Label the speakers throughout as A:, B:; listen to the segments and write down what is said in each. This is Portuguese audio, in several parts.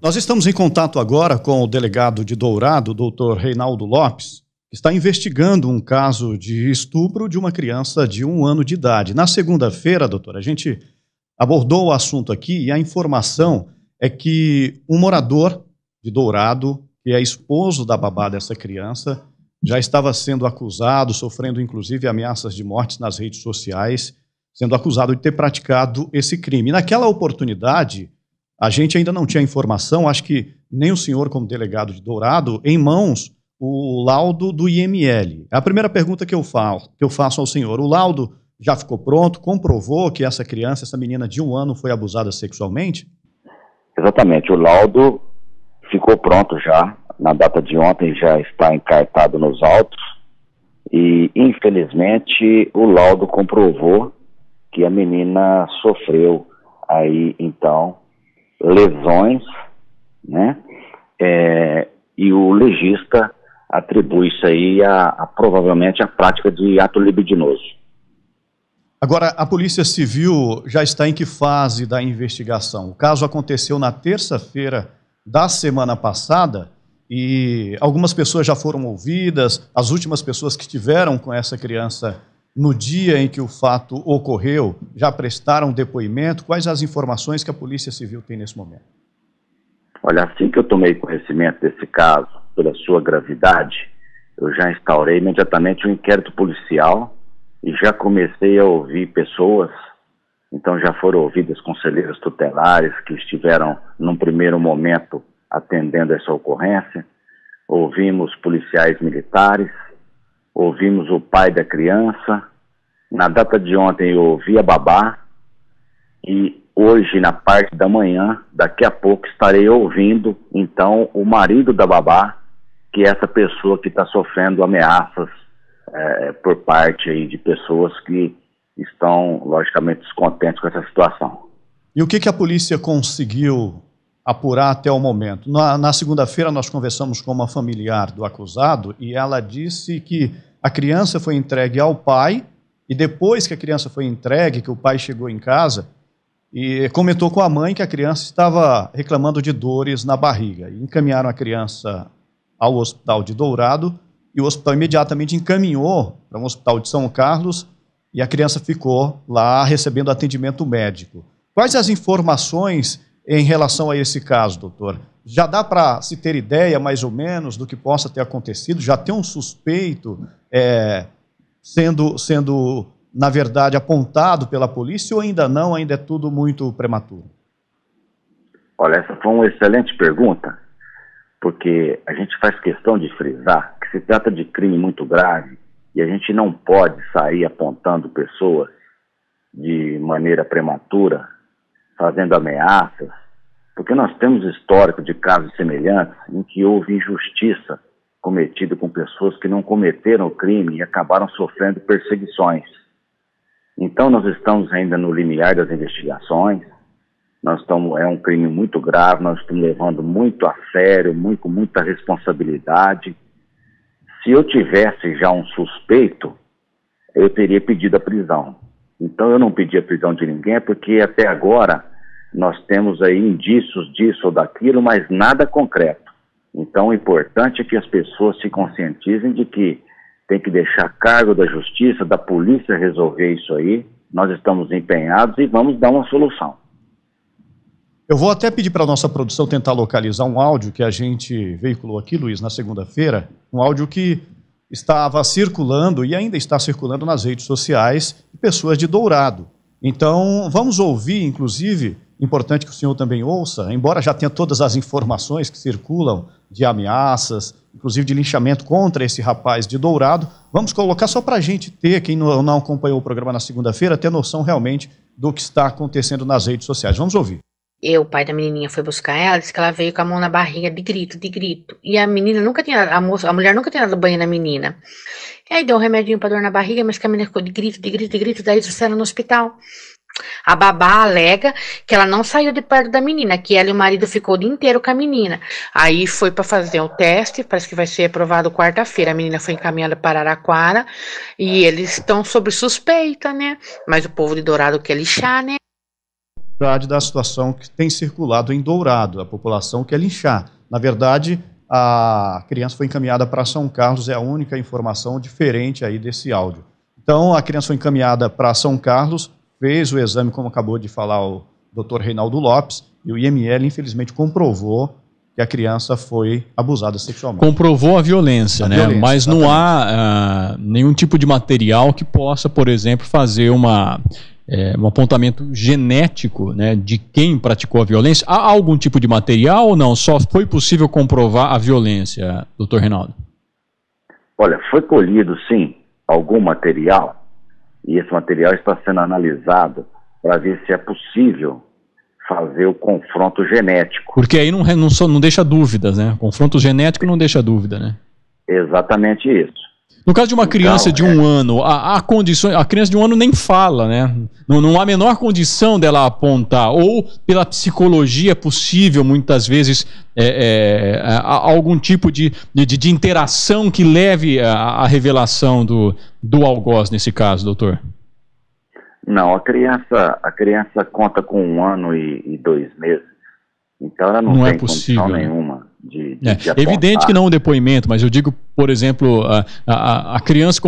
A: Nós estamos em contato agora com o delegado de Dourado, o doutor Reinaldo Lopes, que está investigando um caso de estupro de uma criança de 1 ano de idade. Na segunda-feira, doutor, a gente abordou o assunto aqui e a informação é que um morador de Dourado, que é esposo da babá dessa criança, já estava sendo acusado, sofrendo inclusive ameaças de morte nas redes sociais, sendo acusado de ter praticado esse crime. Naquela oportunidade, a gente ainda não tinha informação, acho que nem o senhor, como delegado de Dourado, em mãos o laudo do IML. É a primeira pergunta que eu faço ao senhor. O laudo já ficou pronto? Comprovou que essa criança, essa menina de 1 ano, foi abusada sexualmente?
B: Exatamente, o laudo ficou pronto já. Na data de ontem já está encartado nos autos e, infelizmente, o laudo comprovou que a menina sofreu aí, então, lesões, né? E o legista atribui isso aí provavelmente a prática de ato libidinoso.
A: Agora, a Polícia Civil já está em que fase da investigação? O caso aconteceu na terça-feira da semana passada e algumas pessoas já foram ouvidas, as últimas pessoas que estiveram com essa criança no dia em que o fato ocorreu já prestaram depoimento. Quais as informações que a Polícia Civil tem nesse momento?
B: Olha, assim que eu tomei conhecimento desse caso, pela sua gravidade, eu já instaurei imediatamente um inquérito policial e já comecei a ouvir pessoas. Então já foram ouvidas conselheiras tutelares que estiveram num primeiro momento atendendo essa ocorrência, ouvimos policiais militares, ouvimos o pai da criança. Na data de ontem eu ouvi a babá e hoje, na parte da manhã, daqui a pouco estarei ouvindo então o marido da babá, que é essa pessoa que está sofrendo ameaças por parte aí de pessoas que estão logicamente descontentes com essa situação.
A: E o que a polícia conseguiu apurar até o momento? Na segunda-feira nós conversamos com uma familiar do acusado e ela disse que a criança foi entregue ao pai e depois que a criança foi entregue, que o pai chegou em casa e comentou com a mãe que a criança estava reclamando de dores na barriga. E encaminharam a criança ao hospital de Dourado e o hospital imediatamente encaminhou para um hospital de São Carlos e a criança ficou lá recebendo atendimento médico. Quais as informações em relação a esse caso, doutor? Já dá para se ter ideia, mais ou menos, do que possa ter acontecido? Já tem um suspeito sendo, na verdade, apontado pela polícia ou ainda não? Ainda é tudo muito prematuro?
B: Olha, essa foi uma excelente pergunta, porque a gente faz questão de frisar que se trata de crime muito grave e a gente não pode sair apontando pessoas de maneira prematura, fazendo ameaças, porque nós temos histórico de casos semelhantes em que houve injustiça cometida com pessoas que não cometeram o crime e acabaram sofrendo perseguições. Então nós estamos ainda no limiar das investigações, é um crime muito grave, nós estamos levando muito a sério, com muita responsabilidade. Se eu tivesse já um suspeito, eu teria pedido a prisão. Então eu não pedi a prisão de ninguém, porque até agora nós temos aí indícios disso ou daquilo, mas nada concreto. Então o importante é que as pessoas se conscientizem de que tem que deixar a cargo da justiça, da polícia resolver isso aí. Nós estamos empenhados e vamos dar uma solução.
A: Eu vou até pedir para a nossa produção tentar localizar um áudio que a gente veiculou aqui, Luiz, na segunda-feira, um áudio que estava circulando e ainda está circulando nas redes sociais de pessoas de Dourado. Então, vamos ouvir, inclusive, importante que o senhor também ouça, embora já tenha todas as informações que circulam de ameaças, inclusive de linchamento contra esse rapaz de Dourado, vamos colocar só para a gente ter, quem não acompanhou o programa na segunda-feira, ter noção realmente do que está acontecendo nas redes sociais. Vamos ouvir.
C: O pai da menininha foi buscar ela, disse que ela veio com a mão na barriga de grito, de grito. E a menina nunca tinha, a mulher nunca tinha dado banho na menina. E aí deu um remedinho pra dor na barriga, mas que a menina ficou de grito, de grito, de grito, daí trouxeram no hospital. A babá alega que ela não saiu de perto da menina, que ela e o marido ficou o dia inteiro com a menina. Aí foi para fazer o teste, parece que vai ser aprovado quarta-feira. A menina foi encaminhada para Araraquara e eles estão sob suspeita, né? Mas o povo de Dourado quer lixar, né?
A: da situação que tem circulado em Dourado, a população quer linchar. Na verdade, a criança foi encaminhada para São Carlos, é a única informação diferente aí desse áudio. Então, a criança foi encaminhada para São Carlos, fez o exame, como acabou de falar o Dr. Reinaldo Lopes, e o IML, infelizmente, comprovou que a criança foi abusada sexualmente.
D: Comprovou a violência, né? Mas exatamente. Não há nenhum tipo de material que possa, por exemplo, fazer um apontamento genético, né, de quem praticou a violência. Há algum tipo de material ou não? Só foi possível comprovar a violência, doutor Reinaldo?
B: Olha, foi colhido, sim, algum material, e esse material está sendo analisado para ver se é possível fazer o confronto genético.
D: Porque aí não deixa dúvidas, né? Confronto genético não deixa dúvida, né?
B: Exatamente isso.
D: No caso de uma criança de 1 ano, a criança de 1 ano nem fala, né? Não há a menor condição dela apontar, ou pela psicologia possível, muitas vezes, algum tipo de interação que leve à revelação do algoz, nesse caso, doutor.
B: Não, a criança conta com 1 ano e 2 meses, então ela não tem condição nenhuma de
D: É evidente que não um depoimento, mas eu digo, por exemplo, a criança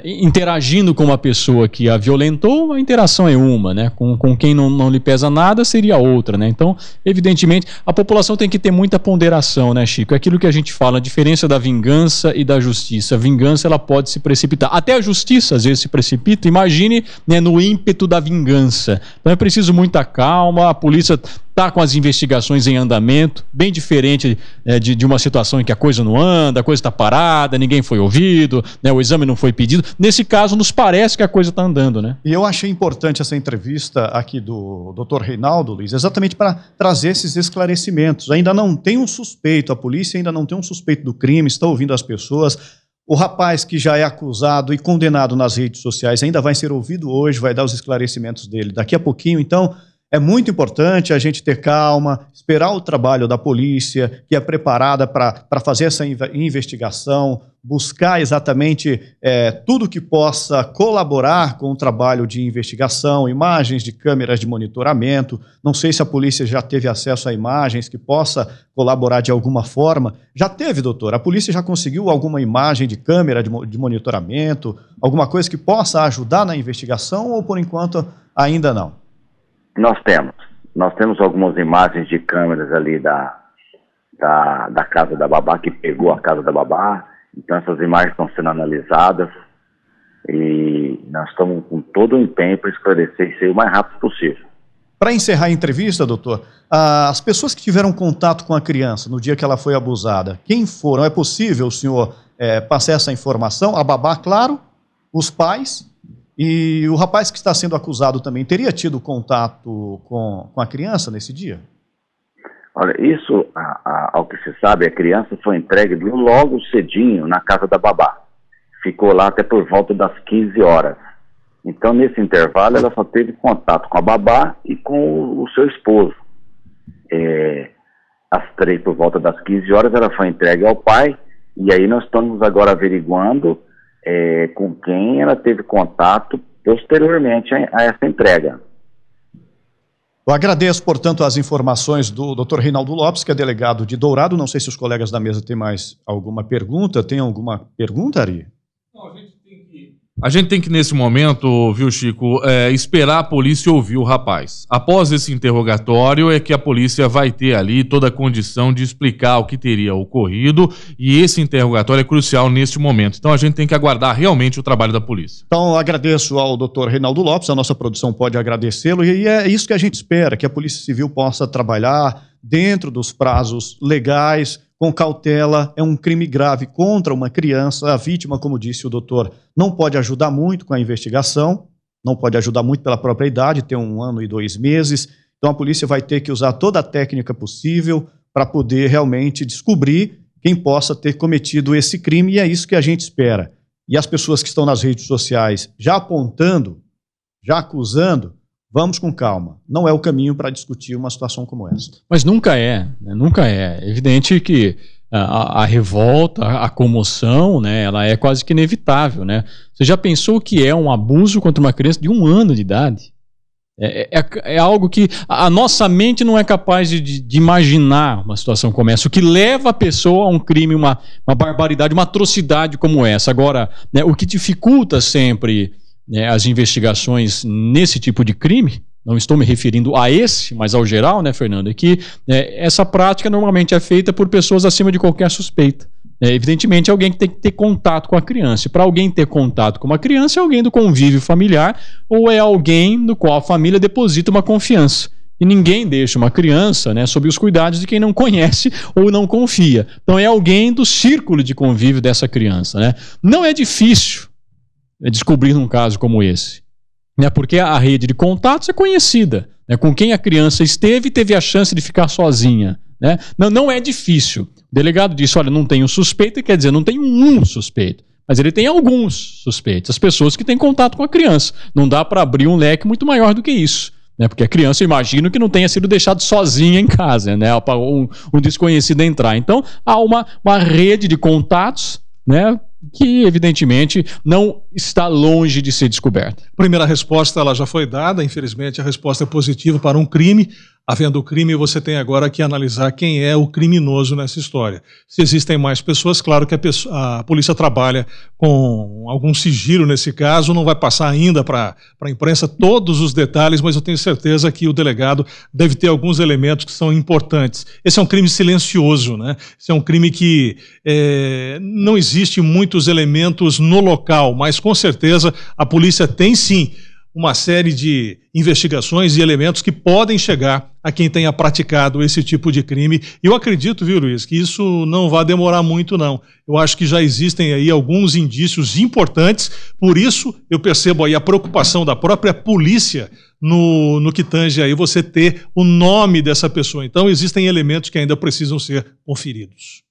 D: interagindo com uma pessoa que a violentou, a interação é uma, né? Com quem não lhe pesa nada seria outra, né? Então, evidentemente, a população tem que ter muita ponderação, né, Chico? É aquilo que a gente fala, a diferença da vingança e da justiça. A vingança, ela pode se precipitar. Até a justiça, às vezes, se precipita. Imagine, né, no ímpeto da vingança. Então, é preciso muita calma, a polícia está com as investigações em andamento, bem diferente de uma situação em que a coisa não anda, a coisa está parada, ninguém foi ouvido, né, o exame não foi pedido. Nesse caso, nos parece que a coisa está andando, né?
A: E eu achei importante essa entrevista aqui do Dr. Reinaldo, Luiz, exatamente para trazer esses esclarecimentos. Ainda não tem um suspeito, a polícia ainda não tem um suspeito do crime, está ouvindo as pessoas. O rapaz que já é acusado e condenado nas redes sociais ainda vai ser ouvido hoje, vai dar os esclarecimentos dele daqui a pouquinho. Então, é muito importante a gente ter calma, esperar o trabalho da polícia, que é preparada para fazer essa investigação, buscar exatamente tudo que possa colaborar com o trabalho de investigação, imagens de câmeras de monitoramento. Não sei se a polícia já teve acesso a imagens que possa colaborar de alguma forma. Já teve, doutor? A polícia já conseguiu alguma imagem de câmera de monitoramento, alguma coisa que possa ajudar na investigação ou, por enquanto, ainda não?
B: Nós temos algumas imagens de câmeras ali da casa da babá, que pegou a casa da babá. Então essas imagens estão sendo analisadas e nós estamos com todo o empenho para esclarecer isso aí o mais rápido possível.
A: Para encerrar a entrevista, doutor, as pessoas que tiveram contato com a criança no dia que ela foi abusada, quem foram? É possível o senhor passar essa informação? A babá, claro, os pais... E o rapaz que está sendo acusado também teria tido contato com a criança nesse dia?
B: Olha, isso, ao que se sabe, a criança foi entregue logo cedinho na casa da babá. Ficou lá até por volta das 15 horas. Então, nesse intervalo, ela só teve contato com a babá e com o seu esposo. Às 3, por volta das 15 horas, ela foi entregue ao pai. E aí nós estamos agora averiguando com quem ela teve contato posteriormente a essa entrega.
A: Eu agradeço, portanto, as informações do Dr. Reinaldo Lopes, que é delegado de Dourado. Não sei se os colegas da mesa têm mais alguma pergunta. Tem alguma pergunta, Ari?
E: Não, a gente tem que, nesse momento, viu, Chico, esperar a polícia ouvir o rapaz. Após esse interrogatório é que a polícia vai ter ali toda a condição de explicar o que teria ocorrido, e esse interrogatório é crucial neste momento. Então a gente tem que aguardar realmente o trabalho da polícia.
A: Então agradeço ao Dr. Reinaldo Lopes, a nossa produção pode agradecê-lo, e é isso que a gente espera, que a Polícia Civil possa trabalhar dentro dos prazos legais, com cautela. É um crime grave contra uma criança. A vítima, como disse o doutor, não pode ajudar muito com a investigação, não pode ajudar muito pela própria idade, tem 1 ano e 2 meses. Então a polícia vai ter que usar toda a técnica possível para poder realmente descobrir quem possa ter cometido esse crime, e é isso que a gente espera. E as pessoas que estão nas redes sociais já apontando, já acusando, vamos com calma. Não é o caminho para discutir uma situação como essa.
D: Mas nunca é, né? Nunca é. É evidente que a revolta, a comoção, né, ela é quase que inevitável, né? Você já pensou que é um abuso contra uma criança de 1 ano de idade? É algo que a nossa mente não é capaz de imaginar uma situação como essa. O que leva a pessoa a um crime, uma barbaridade, uma atrocidade como essa. Agora, né, o que dificulta sempre, né, as investigações nesse tipo de crime, não estou me referindo a esse, mas ao geral, né, Fernando, é que essa prática normalmente é feita por pessoas acima de qualquer suspeita. Evidentemente, é alguém que tem que ter contato com a criança. E para alguém ter contato com uma criança, é alguém do convívio familiar ou é alguém no qual a família deposita uma confiança. E ninguém deixa uma criança, né, sob os cuidados de quem não conhece ou não confia. Então, é alguém do círculo de convívio dessa criança, né? Não é difícil descobrir um caso como esse, né, porque a rede de contatos é conhecida, né, com quem a criança esteve e teve a chance de ficar sozinha. Né? Não é difícil. O delegado disse, olha, não tem um suspeito, quer dizer, não tem um suspeito, mas ele tem alguns suspeitos, as pessoas que têm contato com a criança. Não dá para abrir um leque muito maior do que isso, né? Porque a criança, eu imagino que não tenha sido deixada sozinha em casa, né? Para um desconhecido entrar. Então, há uma rede de contatos, né, que evidentemente não está longe de ser descoberta.
F: Primeira resposta ela já foi dada, infelizmente a resposta é positiva para um crime. Havendo o crime, você tem agora que analisar quem é o criminoso nessa história. Se existem mais pessoas, claro que a polícia trabalha com algum sigilo nesse caso, não vai passar ainda para a imprensa todos os detalhes, mas eu tenho certeza que o delegado deve ter alguns elementos que são importantes. Esse é um crime silencioso, né? Esse é um crime que não existe muitos elementos no local, mas com certeza a polícia tem sim uma série de investigações e elementos que podem chegar a quem tenha praticado esse tipo de crime. E eu acredito, viu, Luiz, que isso não vai demorar muito, não. Eu acho que já existem aí alguns indícios importantes, por isso eu percebo aí a preocupação da própria polícia no que tange aí você ter o nome dessa pessoa. Então existem elementos que ainda precisam ser conferidos.